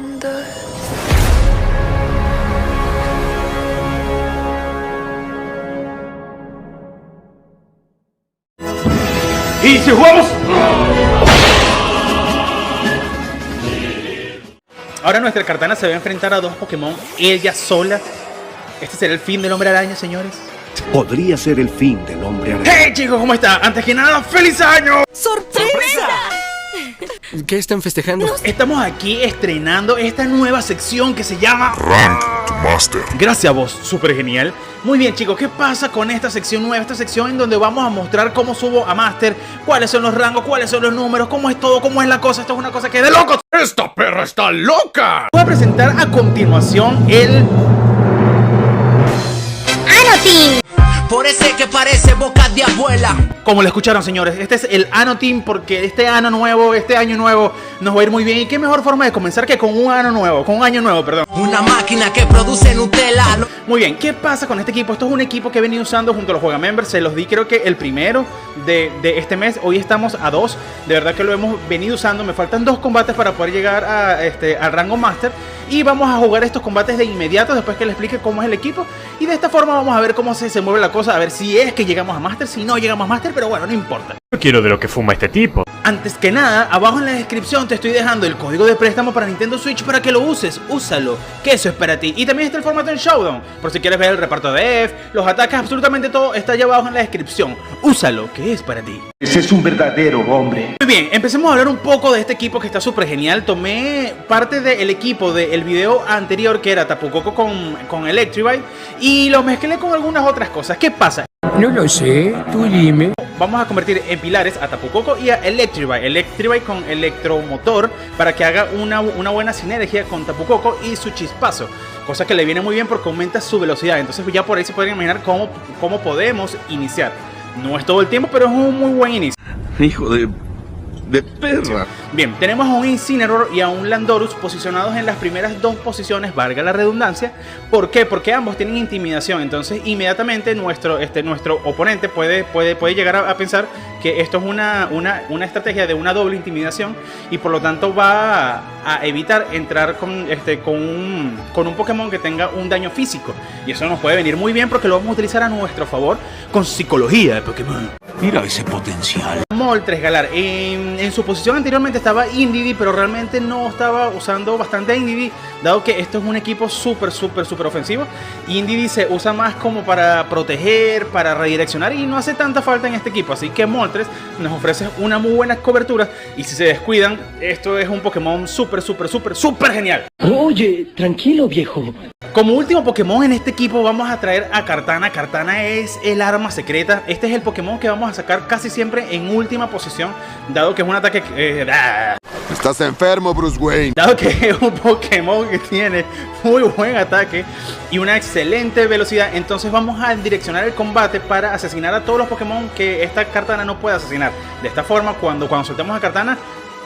wonder. ¿Y si jugamos? Ahora nuestra Kartana se va a enfrentar a dos Pokémon, ella sola. ¿Este será el fin del Hombre Araña, señores? Podría ser el fin del Hombre Araña. ¡Hey, chicos! ¿Cómo está? Antes que nada, ¡feliz año! ¡Sorpresa! ¿Qué están festejando? Estamos aquí estrenando esta nueva sección que se llama Ranked Master. Gracias a vos, súper genial. Muy bien, chicos, ¿qué pasa con esta sección nueva? Esta sección en donde vamos a mostrar cómo subo a Master, cuáles son los rangos, cuáles son los números, cómo es todo, cómo es la cosa. Esto es una cosa que es de locos. ¡Esta perra está loca! Voy a presentar a continuación el Anoteam. Por ese que parece boca de abuela. Como lo escucharon, señores, este es el Anoteam porque este año nuevo nos va a ir muy bien. Y qué mejor forma de comenzar que con un año nuevo, perdón. Una máquina que produce Nutella. Muy bien, ¿qué pasa con este equipo? Esto es un equipo que he venido usando junto a los Juegamembers. Se los di creo que el primero de este mes. Hoy estamos a 2. De verdad que lo hemos venido usando. Me faltan 2 combates para poder llegar al rango Master. Y vamos a jugar estos combates de inmediato después que les explique cómo es el equipo. Y de esta forma vamos a ver cómo se mueve la cosa. A ver si es que llegamos a Master, si no llegamos a Master. Pero bueno, no importa. Yo quiero de lo que fuma este tipo. Antes que nada, abajo en la descripción te estoy dejando el código de préstamo para Nintendo Switch para que lo uses. Úsalo, que eso es para ti. Y también está el formato en Showdown, por si quieres ver el reparto de F, los ataques, absolutamente todo está allá abajo en la descripción. Úsalo, que es para ti. Ese es un verdadero hombre. Muy bien, empecemos a hablar un poco de este equipo que está súper genial. Tomé parte del equipo del video anterior que era Tapu Koko con Electrivite y lo mezclé con algunas otras cosas. ¿Qué pasa? No lo sé, tú dime. Vamos a convertir en pilares a Tapu Koko y a Electrivite con electromotor para que haga una buena sinergia con Tapu Koko y su chispazo, cosa que le viene muy bien porque aumenta su velocidad. Entonces ya por ahí se pueden imaginar cómo podemos iniciar. No es todo el tiempo, pero es un muy buen inicio. Hijo de perra. Bien, tenemos a un Incineroar y a un Landorus posicionados en las primeras 2 posiciones, valga la redundancia. ¿Por qué? Porque ambos tienen intimidación. Entonces inmediatamente nuestro oponente puede llegar a pensar que esto es una estrategia de una doble intimidación y por lo tanto va a evitar entrar con un Pokémon que tenga un daño físico. Y eso nos puede venir muy bien porque lo vamos a utilizar a nuestro favor con psicología de Pokémon. Mira ese potencial. Moltres Galar, en su posición anteriormente estaba Indeedee, pero realmente no estaba usando bastante a Indeedee, dado que esto es un equipo súper ofensivo. Indeedee se usa más como para proteger, para redireccionar y no hace tanta falta en este equipo. Así que Moltres nos ofrece una muy buena cobertura y si se descuidan, esto es un Pokémon súper genial. Oye, tranquilo, viejo. Como último Pokémon en este equipo vamos a traer a Kartana. Kartana es el arma secreta. Este es el Pokémon que vamos a sacar casi siempre en última posición, dado que es un ataque... Estás enfermo, Bruce Wayne. Dado que es un Pokémon que tiene muy buen ataque y una excelente velocidad, entonces vamos a direccionar el combate para asesinar a todos los Pokémon que esta Kartana no puede asesinar. De esta forma, cuando soltemos a Kartana,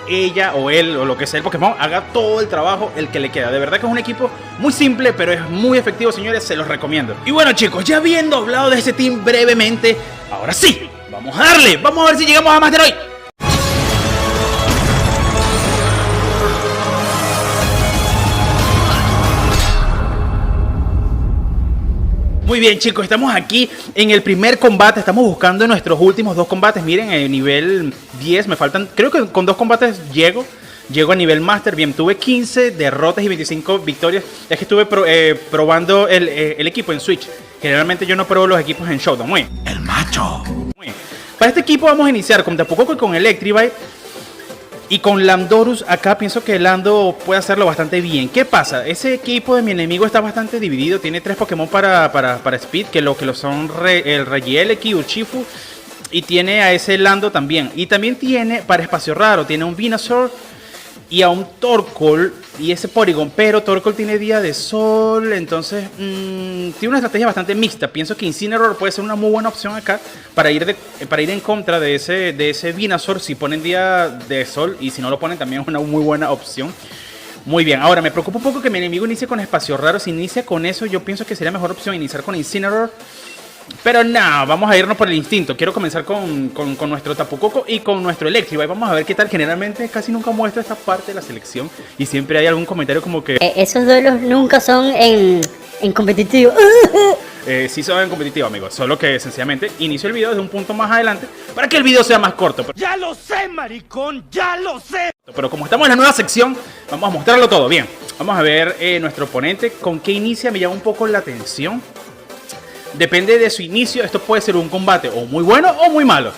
ella o él o lo que sea el Pokémon haga todo el trabajo el que le queda. De verdad que es un equipo muy simple, pero es muy efectivo, señores, se los recomiendo. Y bueno, chicos, ya habiendo hablado de ese team brevemente, ahora sí, vamos a darle, vamos a ver si llegamos a Master hoy. Muy bien, chicos, estamos aquí en el primer combate. Estamos buscando nuestros últimos 2 combates. Miren, el nivel 10 me faltan. Creo que con 2 combates llego a nivel Master. Bien, tuve 15 derrotas y 25 victorias. Es que estuve probando el equipo en Switch. Generalmente yo no pruebo los equipos en Showdown. Muy bien. El macho. Muy bien. Para este equipo vamos a iniciar con Tapu Koko y con Electrivite. Y con Landorus acá pienso que Lando puede hacerlo bastante bien. ¿Qué pasa? Ese equipo de mi enemigo está bastante dividido. Tiene 3 Pokémon para Speed, que lo son el Regieleki, Urshifu. Y tiene a ese Lando también. Y también tiene para espacio raro, tiene un Venusaur y a un Torkoal y ese Porygon, pero Torkoal tiene día de sol, entonces tiene una estrategia bastante mixta. Pienso que Incineroar puede ser una muy buena opción acá para ir en contra de ese Venusaur si ponen día de sol, y si no lo ponen también es una muy buena opción. Muy bien, ahora me preocupa un poco que mi enemigo inicie con espacio raro. Si inicia con eso, yo pienso que sería mejor opción iniciar con Incineroar Pero no, vamos a irnos por el instinto. Quiero comenzar con nuestro Tapu Koko y con nuestro Electribike. Vamos a ver qué tal. Generalmente casi nunca muestro esta parte de la selección. Y siempre hay algún comentario como que... Esos duelos nunca son en competitivo. sí son en competitivo, amigos. Solo que sencillamente inicio el video desde un punto más adelante para que el video sea más corto. ¡Ya lo sé, maricón! ¡Ya lo sé! Pero como estamos en la nueva sección, vamos a mostrarlo todo. Bien, vamos a ver nuestro oponente. ¿Con qué inicia? Me llama un poco la atención. Depende de su inicio. Esto puede ser un combate o muy bueno o muy malo.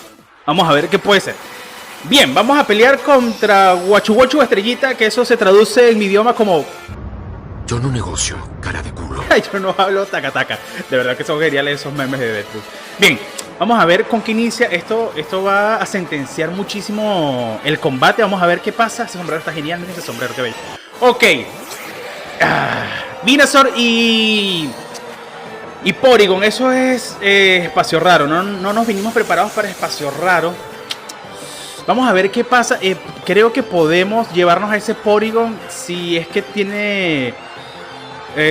Vamos a ver qué puede ser. Bien, vamos a pelear contra Guachu Guachu Estrellita, que eso se traduce en mi idioma como... Yo no negocio, cara de culo. Ay, yo no hablo taca taca. De verdad que son geniales esos memes de Deadpool. Bien, vamos a ver con qué inicia. Esto va a sentenciar muchísimo el combate. Vamos a ver qué pasa. Ese sombrero está genial. Miren ese sombrero, qué bello. Ok. Venusaur y Porygon. Eso es espacio raro. No nos vinimos preparados para espacio raro. Vamos a ver qué pasa. Creo que podemos llevarnos a ese Porygon si es que tiene...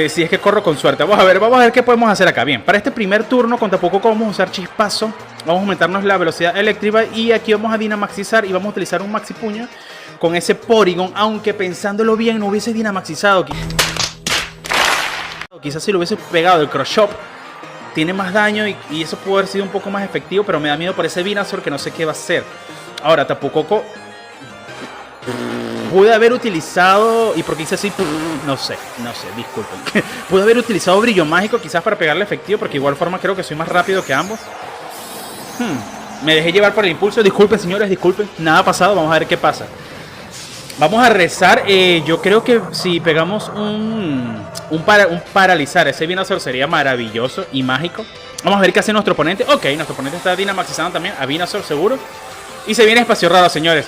si es que corro con suerte. Vamos a ver qué podemos hacer acá. Bien, para este primer turno con Tapu Koko vamos a usar Chispazo. Vamos a aumentarnos la velocidad eléctrica. Y aquí vamos a Dynamaxizar y vamos a utilizar un Maxi Puño con ese Porygon. Aunque pensándolo bien no hubiese Dynamaxizado. Quizás si lo hubiese pegado el Cross Chop, tiene más daño y eso pudo haber sido un poco más efectivo. Pero me da miedo por ese Venusaur que no sé qué va a hacer. Ahora, Tapu Koko pude haber utilizado, y porque hice así, no sé, disculpen. Pude haber utilizado Brillo Mágico quizás para pegarle efectivo, porque de igual forma creo que soy más rápido que ambos. Me dejé llevar por el impulso, disculpen señores, disculpen. Nada ha pasado, vamos a ver qué pasa. Vamos a rezar, yo creo que si pegamos un paralizar, ese Venusaur sería maravilloso y mágico. Vamos a ver qué hace nuestro oponente. Ok, nuestro oponente está Dynamaxizando también a Venusaur seguro. Y se viene espacio raro, señores.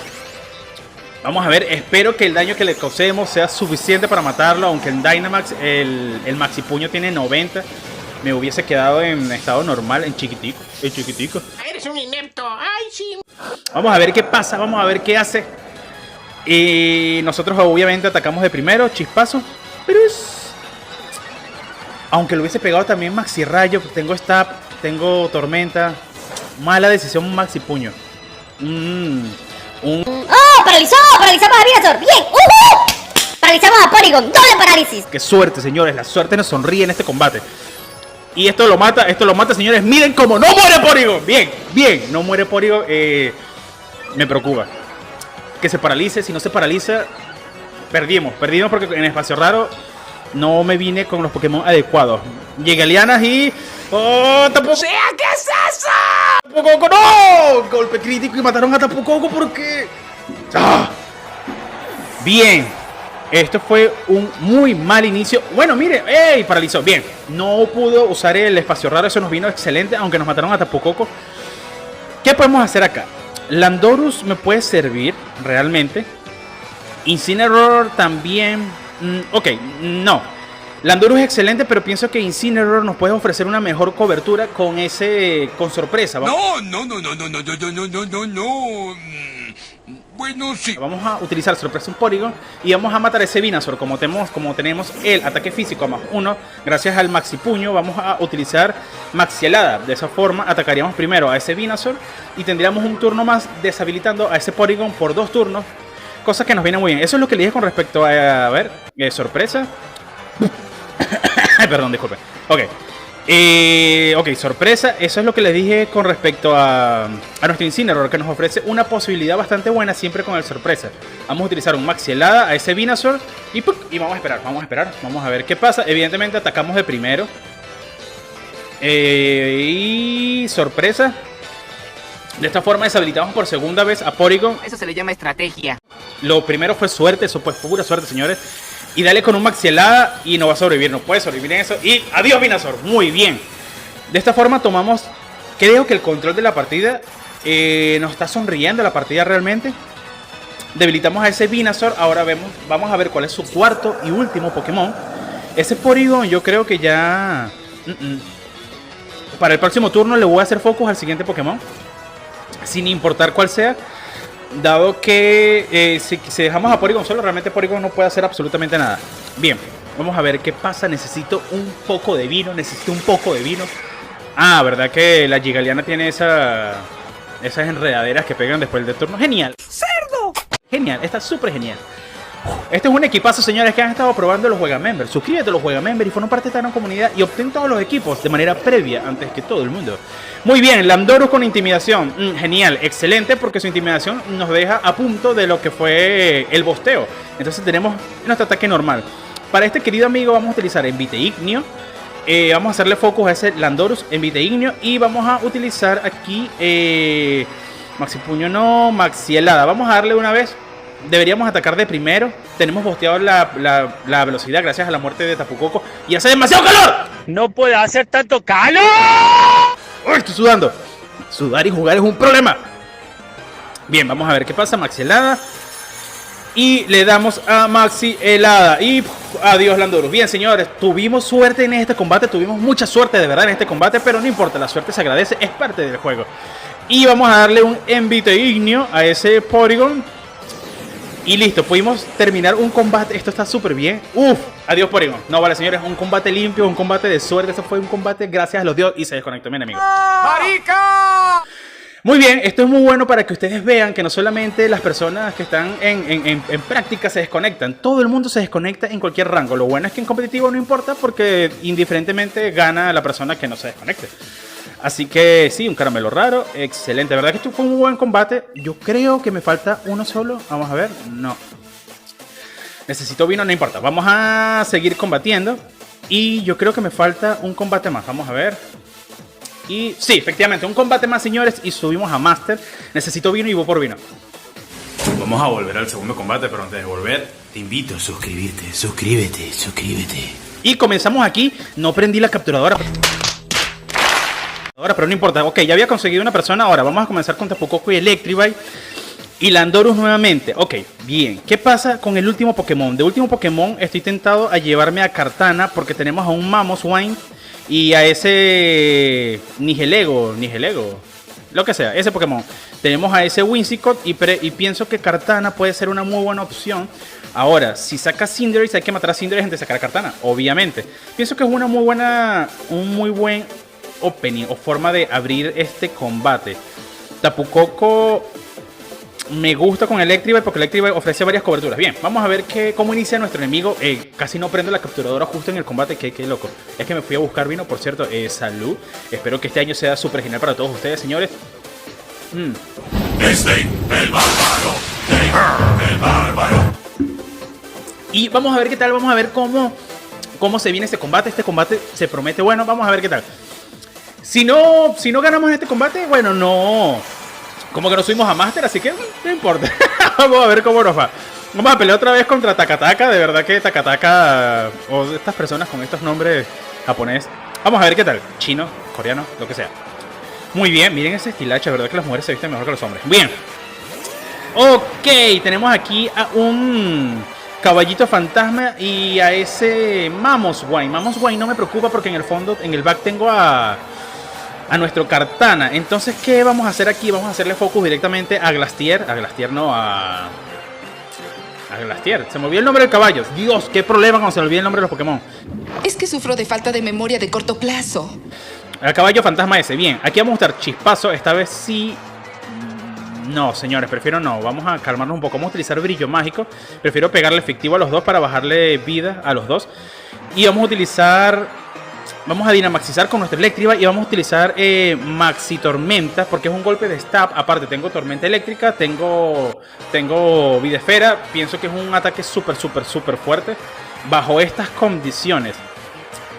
Vamos a ver, espero que el daño que le causemos sea suficiente para matarlo. Aunque en Dynamax el Maxi Puño tiene 90. Me hubiese quedado en estado normal, en chiquitico. Eres un inepto. Ay, sí. Vamos a ver qué pasa, vamos a ver qué hace. Y nosotros obviamente atacamos de primero, Chispazo. Pero es... Aunque lo hubiese pegado también Maxi Rayo. Tengo Stab, tengo Tormenta. Mala decisión Maxi Puño. ¡Oh! ¡Paralizó! ¡Paralizamos a Venusaur! ¡Bien! ¡Paralizamos a Porygon! ¡Doble parálisis! ¡Qué suerte, señores! La suerte nos sonríe en este combate. Y esto lo mata, señores. Miren cómo no muere Porygon. Bien, no muere Porygon. Me preocupa que se paralice. Si no se paraliza, perdimos porque en espacio raro no me vine con los Pokémon adecuados. Llegué a Lianas y... ¡Oh, Tapu Koko! ¿Qué es eso? ¡Tapu Koko, no! Golpe crítico y mataron a Tapu Koko porque... ¡Ah! Bien. Esto fue un muy mal inicio. Bueno, mire, ¡ey! Paralizó. Bien. No pudo usar el espacio raro. Eso nos vino excelente, aunque nos mataron a Tapu Koko. ¿Qué podemos hacer acá? Landorus me puede servir realmente. Incineroar también. Ok, no. Landorus es excelente, pero pienso que Incineroar nos puede ofrecer una mejor cobertura con sorpresa. No. Bueno, sí. Vamos a utilizar sorpresa un Porygon y vamos a matar a ese Venusaur. Como tenemos el ataque físico a +1, gracias al Maxi Puño, vamos a utilizar Maxi Helada. De esa forma atacaríamos primero a ese Venusaur y tendríamos un turno más deshabilitando a ese Porygon por 2 turnos. Cosa que nos viene muy bien. Eso es lo que le dije con respecto a ver, sorpresa. Perdón, disculpe. Ok, sorpresa. Eso es lo que les dije con respecto a nuestro Incineroar, que nos ofrece una posibilidad bastante buena siempre con el sorpresa. Vamos a utilizar un Maxi Helada a ese Venusaur y vamos a esperar. Vamos a ver qué pasa. Evidentemente atacamos de primero. Y sorpresa. De esta forma deshabilitamos por segunda vez a Porygon. Eso se le llama estrategia. Lo primero fue suerte, eso fue pura suerte, señores. Y dale con un Maxi Helada y no va a sobrevivir, no puede sobrevivir en eso. Y adiós Venusaur, muy bien. De esta forma tomamos, creo que el control de la partida. Nos está sonriendo la partida realmente. Debilitamos a ese Venusaur. Ahora vamos a ver cuál es su cuarto y último Pokémon. Ese Porygon yo creo que ya... Para el próximo turno le voy a hacer focus al siguiente Pokémon. Sin importar cuál sea. Dado que si dejamos a Porygon solo, realmente Porygon no puede hacer absolutamente nada. Bien, vamos a ver qué pasa. Necesito un poco de vino. Ah, verdad que la Gigaliana tiene esas enredaderas que pegan después del turno. Genial. ¡Cerdo! Genial, está súper genial. Este es un equipazo, señores, que han estado probando los Juegamember. Suscríbete a los Juegamember y forma parte de esta gran comunidad y obtén todos los equipos de manera previa antes que todo el mundo. Muy bien, Landorus con intimidación. Genial, excelente, porque su intimidación nos deja a punto de lo que fue el bosteo. Entonces tenemos nuestro ataque normal. Para este querido amigo vamos a utilizar Envite Ignio. Vamos a hacerle focus a ese Landorus Envite Ignio. Y vamos a utilizar aquí Maxi Puño no, Maxi Helada. Vamos a darle una vez. Deberíamos atacar de primero. Tenemos bosteado la velocidad gracias a la muerte de Tapu Koko. Y hace demasiado calor. No puede hacer tanto calor. ¡Uy, estoy sudando! Sudar y jugar es un problema. Bien, vamos a ver qué pasa. Maxi Helada. Y le damos a Maxi Helada. Y adiós, Landorus. Bien, señores, tuvimos suerte en este combate. Tuvimos mucha suerte de verdad en este combate. Pero no importa, la suerte se agradece. Es parte del juego. Y vamos a darle un Envite Ignio a ese Porygon. Y listo, pudimos terminar un combate. Esto está súper bien. Uf, adiós Porygon. No, vale, señores, un combate limpio, un combate de suerte. Eso fue un combate gracias a los dioses. Y se desconectó mi enemigo. ¡Marica! Muy bien, esto es muy bueno para que ustedes vean que no solamente las personas que están en práctica se desconectan. Todo el mundo se desconecta en cualquier rango. Lo bueno es que en competitivo no importa porque indiferentemente gana la persona que no se desconecte. Así que sí, un caramelo raro, excelente. La verdad que esto fue un buen combate. Yo creo que me falta uno solo. Vamos a ver, no. Necesito vino, no importa. Vamos a seguir combatiendo. Y yo creo que me falta un combate más. Vamos a ver. Y sí, efectivamente, un combate más, señores. Y subimos a Master. Necesito vino y voy por vino. Vamos a volver al segundo combate, pero antes de volver, te invito a suscribirte. Suscríbete. Y comenzamos aquí. No prendí la capturadora. Pero no importa, ok, ya había conseguido una persona. Ahora vamos a comenzar con Tapu Koko y Electrivine y Landorus nuevamente. Ok, bien, ¿qué pasa con el último Pokémon? De último Pokémon estoy tentado a llevarme a Kartana porque tenemos a un Mamoswine y a ese Nihilego, lo que sea, ese Pokémon. Tenemos a ese Whimsicott y pienso que Kartana puede ser una muy buena opción. Ahora, si saca Cinderace hay que matar a Cinderace antes de sacar a Kartana, obviamente. Pienso que es un muy buen opening o forma de abrir este combate. Tapu Koko me gusta con Electrivine porque Electrivine ofrece varias coberturas. Bien, vamos a ver cómo inicia nuestro enemigo. Casi no prendo la capturadora justo en el combate. Qué loco. Es que me fui a buscar vino, por cierto. Salud. Espero que este año sea súper genial para todos ustedes, señores. El bárbaro. Y vamos a ver qué tal. Vamos a ver cómo se viene este combate. Este combate se promete bueno. Vamos a ver qué tal. Si no ganamos en este combate, bueno, no. Como que nos subimos a Master, así que no importa. Vamos a ver cómo nos va. Vamos a pelear otra vez contra Takataka. De verdad que Takataka, o estas personas con estos nombres japonés. Vamos a ver qué tal. Chino, coreano, lo que sea. Muy bien, miren ese estilacho. De verdad que las mujeres se visten mejor que los hombres. Bien. Ok, tenemos aquí a un Caballito Fantasma y a ese Mamoswine. Mamoswine no me preocupa porque en el fondo, en el back tengo a nuestro Kartana. Entonces, ¿qué vamos a hacer aquí? Vamos a hacerle focus directamente a Glastier. A Glastier no, a Glastier. Se me olvidó el nombre del caballo. Dios, qué problema cuando se me olvida el nombre de los Pokémon. Es que sufro de falta de memoria de corto plazo. El caballo fantasma ese. Bien, aquí vamos a usar Chispazo. Esta vez sí. No, señores, prefiero no. Vamos a calmarnos un poco. Vamos a utilizar Brillo Mágico. Prefiero pegarle efectivo a los dos para bajarle vida a los dos. Y vamos a utilizar... Vamos a dinamaxizar con nuestra Electrivine y vamos a utilizar Maxi Tormenta porque es un golpe de stab. Aparte tengo Tormenta Eléctrica, tengo Vida Esfera. Pienso que es un ataque súper fuerte bajo estas condiciones.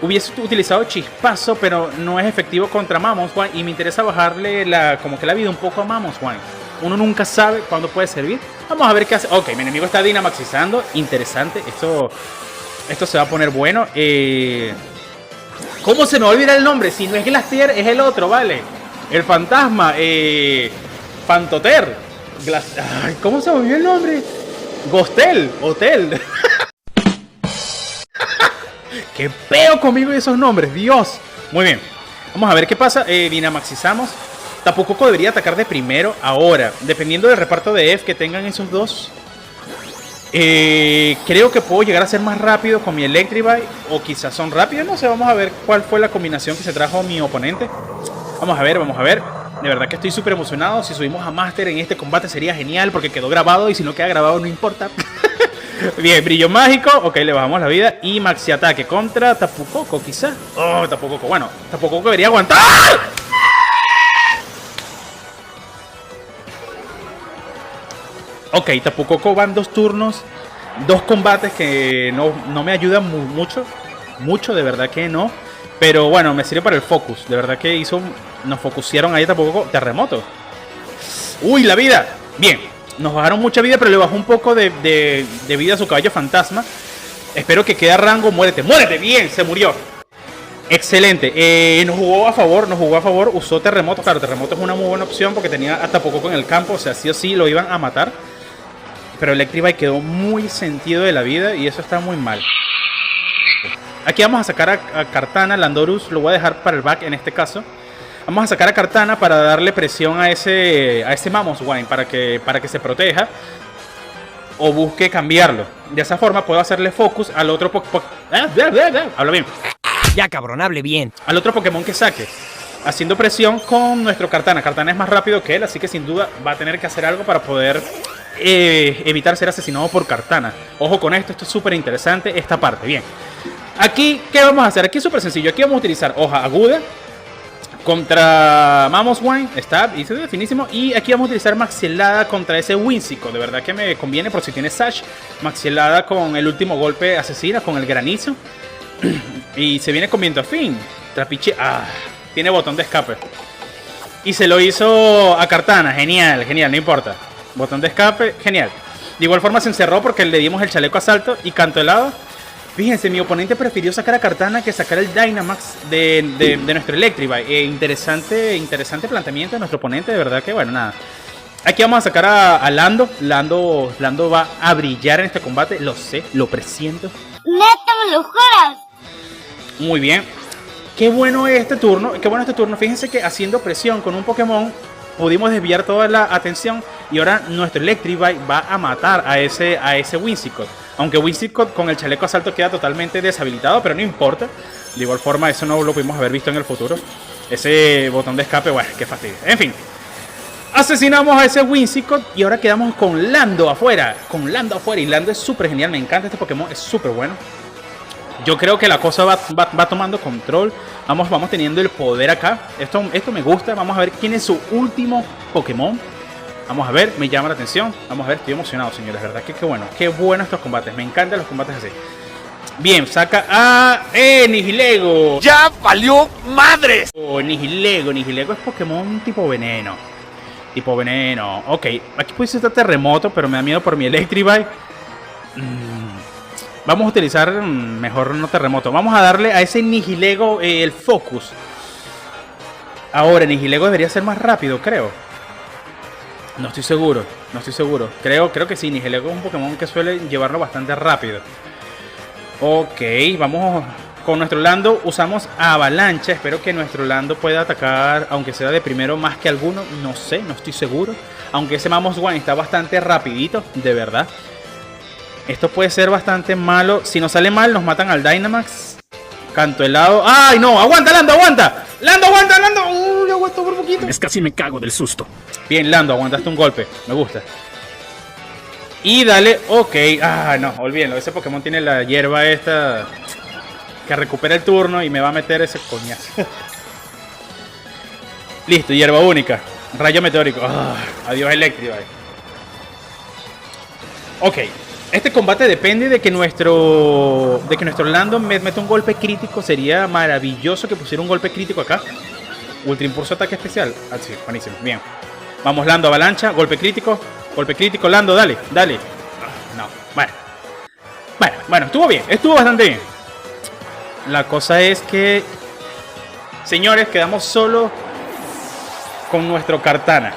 Hubiese utilizado Chispazo, pero no es efectivo contra Mamoswine y me interesa bajarle como que la vida un poco a Mamoswine. Uno nunca sabe cuándo puede servir. Vamos a ver qué hace. Ok, mi enemigo está dinamaxizando. Interesante. Esto se va a poner bueno. ¿Cómo se me olvida el nombre? Si no es Glastier, es el otro, ¿vale? El fantasma, Fantoter. Ay, ¿cómo se me olvidó el nombre? Ghostel, Hotel. Qué peo conmigo esos nombres, Dios. Muy bien, vamos a ver qué pasa. Dinamaxizamos. Tapu Koko debería atacar de primero. Ahora, dependiendo del reparto de F que tengan esos dos. Creo que puedo llegar a ser más rápido con mi Electribike. O quizás son rápidos, no sé. Vamos a ver cuál fue la combinación que se trajo mi oponente. Vamos a ver, vamos a ver. De verdad que estoy súper emocionado. Si subimos a Master en este combate sería genial porque quedó grabado. Y si no queda grabado no importa. Bien, brillo mágico. Ok, le bajamos la vida. Y maxi ataque contra Tapu Koko quizás. Oh, Tapu Koko. Bueno, Tapu Koko debería aguantar. Ok, Tapu Koko van 2 turnos, 2 combates que no me ayudan mucho, de verdad que no. Pero bueno, me sirve para el focus, de verdad que nos focusearon ahí a Tapu Koko. Terremoto. Uy, la vida. Bien, nos bajaron mucha vida, pero le bajó un poco de vida a su caballo fantasma. Espero que quede a rango. Muérete, muérete, bien, se murió. Excelente, nos jugó a favor, usó terremoto. Claro, terremoto es una muy buena opción porque tenía a Tapu Koko en el campo, o sea, sí o sí lo iban a matar. Pero Electribike quedó muy sentido de la vida y eso está muy mal. Aquí vamos a sacar a Kartana, Landorus lo voy a dejar para el back en este caso. Vamos a sacar a Kartana para darle presión a ese Mamoswine para que se proteja o busque cambiarlo. De esa forma puedo hacerle focus al otro habla bien. Ya cabrón, hable bien. Al otro Pokémon que saque, haciendo presión con nuestro Kartana. Kartana es más rápido que él, así que sin duda va a tener que hacer algo para poder evitar ser asesinado por Kartana. Ojo con esto es súper interesante esta parte. Bien, aquí, ¿qué vamos a hacer? Aquí es súper sencillo. Aquí vamos a utilizar hoja aguda contra Mamoswine, Stab, hizo finísimo. Y aquí vamos a utilizar Maxielada contra ese Whimsicott. De verdad que me conviene por si tiene Sash. Maxielada con el último golpe asesina, con el granizo. Y se viene con viento afín. Trapiche, tiene botón de escape. Y se lo hizo a Kartana, genial, genial, no importa. Botón de escape, genial. De igual forma se encerró porque le dimos el chaleco asalto y canto helado. Fíjense, mi oponente prefirió sacar a Kartana que sacar el Dynamax de nuestro Electribike. Interesante planteamiento de nuestro oponente, de verdad que bueno, nada. Aquí vamos a sacar a Lando. Lando va a brillar en este combate, lo sé, lo presiento. ¡Neta, me lo juras! Muy bien. Qué bueno este turno, Fíjense que haciendo presión con un Pokémon pudimos desviar toda la atención y ahora nuestro Electribike va a matar a ese Whimsicott. Aunque Whimsicott con el chaleco asalto queda totalmente deshabilitado, pero no importa. De igual forma, eso no lo pudimos haber visto en el futuro. Ese botón de escape, bueno, qué fastidio. En fin, asesinamos a ese Whimsicott y ahora quedamos con Lando afuera. Y Lando es súper genial, me encanta este Pokémon, es súper bueno. Yo creo que la cosa va tomando control. Vamos teniendo el poder acá. Esto me gusta. Vamos a ver quién es su último Pokémon. Vamos a ver, me llama la atención. Vamos a ver, estoy emocionado, señores. La verdad que qué bueno estos combates. Me encantan los combates así. Bien, saca a Nihilego. ¡Ya valió madres! Nihilego es Pokémon tipo veneno. Ok, aquí puse este terremoto, pero me da miedo por mi Electribike. Vamos a utilizar mejor no terremoto. Vamos a darle a ese Nihilego el focus. Ahora, Nihilego debería ser más rápido, creo. No estoy seguro. Creo que sí, Nihilego es un Pokémon que suele llevarlo bastante rápido. Ok, vamos con nuestro Lando. Usamos Avalancha. Espero que nuestro Lando pueda atacar, aunque sea de primero más que alguno. No sé, no estoy seguro. Aunque ese Mamoswine está bastante rapidito, de verdad. Esto puede ser bastante malo. Si nos sale mal, nos matan al Dynamax. Canto helado. ¡Ay, no! ¡Aguanta, Lando! ¡Aguanta! ¡Lando, aguanta, Lando! ¡Uy, aguantó por poquito! Es casi me cago del susto. Bien, Lando, aguantaste un golpe. Me gusta. Y dale, ok. No, olvídenlo. Ese Pokémon tiene la hierba esta que recupera el turno y me va a meter ese coñazo. Listo, hierba única. Rayo meteórico. Adiós, Electribike. Ok. Este combate depende de que nuestro Lando meta un golpe crítico. Sería maravilloso que pusiera un golpe crítico acá. Ultra impulso, ataque especial. Sí, buenísimo. Bien. Vamos, Lando, avalancha. Golpe crítico. Lando, dale. No. Bueno, estuvo bien. Estuvo bastante bien. La cosa es que, señores, quedamos solo con nuestro Kartana.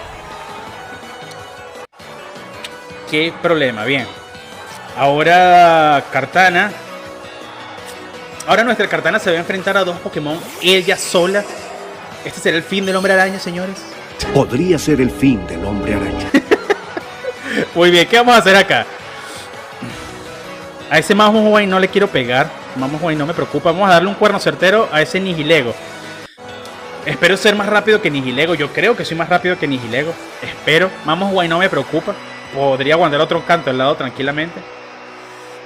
Qué problema. Bien. Ahora nuestra Kartana se va a enfrentar a 2 Pokémon ella sola. Este será el fin del Hombre Araña, señores. Podría ser el fin del Hombre Araña. Muy bien, ¿qué vamos a hacer acá? A ese Mamos Wayne no le quiero pegar. Mamos Wayne no me preocupa. Vamos a darle un cuerno certero a ese Nihilego. Espero ser más rápido que Nihilego. Yo creo que soy más rápido que Nihilego. Espero. Mamos Wayne no me preocupa. Podría aguantar otro canto al lado tranquilamente.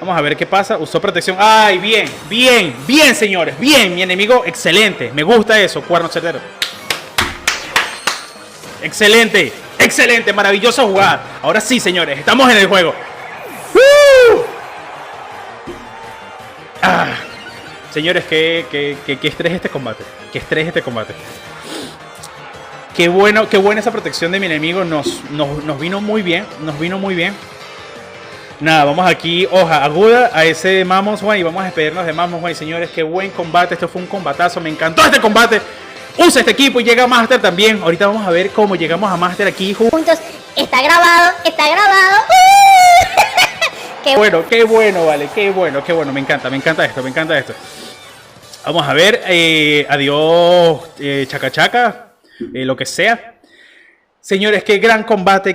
Vamos a ver qué pasa. Usó protección. ¡Ay, bien! ¡Bien! ¡Bien, señores! ¡Bien! Mi enemigo, excelente. Me gusta eso. Cuerno certero. ¡Excelente! ¡Excelente! Maravillosa jugada. Ahora sí, señores. Estamos en el juego. Ah, señores, qué estrés este combate. Qué estrés este combate. Qué buena esa protección de mi enemigo. Nos vino muy bien. Nos vino muy bien. Nada, vamos aquí, hoja aguda a ese Mamos Wayne. Y vamos a despedirnos de Mamos Wayne, señores. Qué buen combate. Esto fue un combatazo. Me encantó este combate. Usa este equipo y llega a Master también. Ahorita vamos a ver cómo llegamos a Master aquí Juntos. Está grabado. Está grabado. Qué bueno, vale, qué bueno, me encanta esto. Vamos a ver, adiós, chaca chaca, lo que sea. Señores, qué gran combate,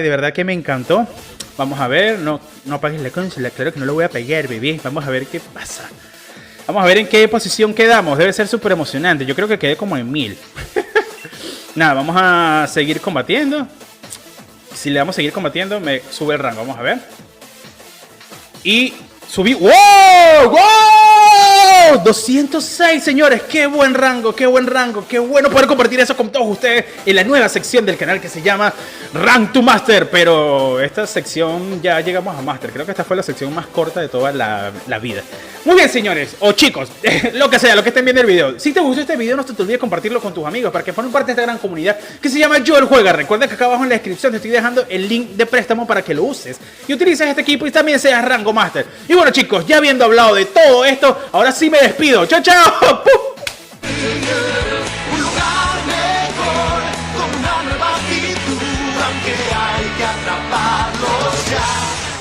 de verdad que me encantó. Vamos a ver, no apagues la consola, claro que no lo voy a pegar, bebé. Vamos a ver qué pasa. Vamos a ver en qué posición quedamos, debe ser súper emocionante. Yo creo que quedé como en 1000. Nada, vamos a seguir combatiendo. Si le damos a seguir combatiendo, me sube el rango, vamos a ver. Y subí. ¡Wow! ¡Wow! 206, señores. Qué buen rango, qué bueno poder compartir eso con todos ustedes en la nueva sección del canal que se llama Rank to Master. Pero esta sección ya llegamos a Master. Creo que esta fue la sección más corta de toda la vida. Muy bien, señores, o chicos, lo que sea, lo que estén viendo el video. Si te gustó este video, no te olvides compartirlo con tus amigos para que formen parte de esta gran comunidad que se llama Joel Juega. Recuerda que acá abajo en la descripción te estoy dejando el link de préstamo para que lo uses y utilices este equipo y también seas rango master. Y bueno, chicos, ya habiendo hablado de todo esto, ahora sí me despido. ¡Chao, chao!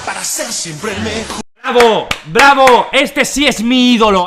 Para ser siempre el mejor. ¡Bravo! ¡Bravo! Este sí es mi ídolo.